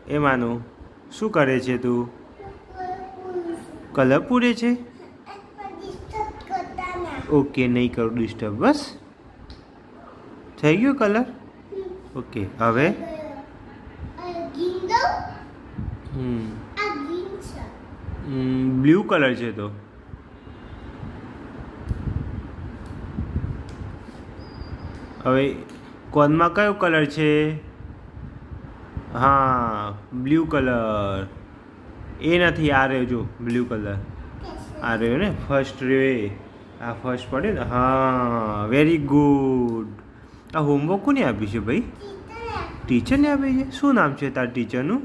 એ માનું શું કરે છે તું? કલર પૂરે છે? ઓકે, નહીં કરું ડિસ્ટર્બ. બસ થઈ ગયો કલર. ઓકે, હવે બ્લુ કલર છે તો હવે કોનમાં કયો કલર છે? હા, બ્લુ કલર. એ નથી, આ રહ્યો જો બ્લુ કલર. આ રહ્યો ને ફર્સ્ટ રહ્યો એ. આ ફર્સ્ટ પડે ને. હા, વેરી ગુડ. આ હોમવર્ક કોને આપ્યું છે ભાઈ? ટીચરને આપ્યું છે. શું નામ છે તાર ટીચરનું?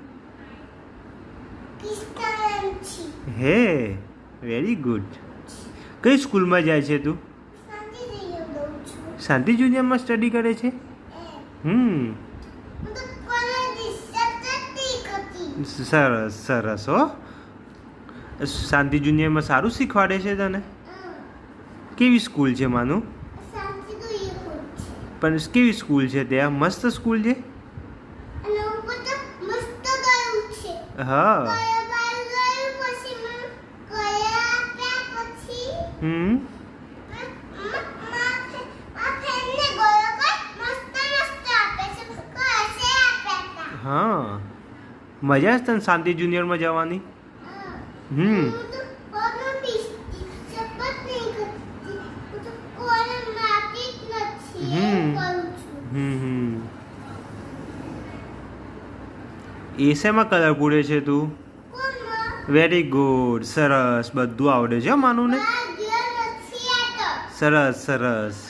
હે, વેરી ગુડ. કઈ સ્કૂલમાં જાય છે તું? શાંતિ જુનિયરમાં સ્ટડી કરે છે. સરસ સરસ. હો, શાંતિ જુનિયરમાં સારું શીખવાડે છે તને? કેવી સ્કૂલ છે માનું? પણ કેવી સ્કૂલ છે ત્યાં? મસ્ત સ્કૂલ છે. હા. હા, મજા જ તને શાંતિ જુનિયરમાં જવાની? એ શેમાં કલર પૂરે છે તું? વેરી ગુડ, સરસ. બધું આવડે છે માનું ને? સરસ સરસ.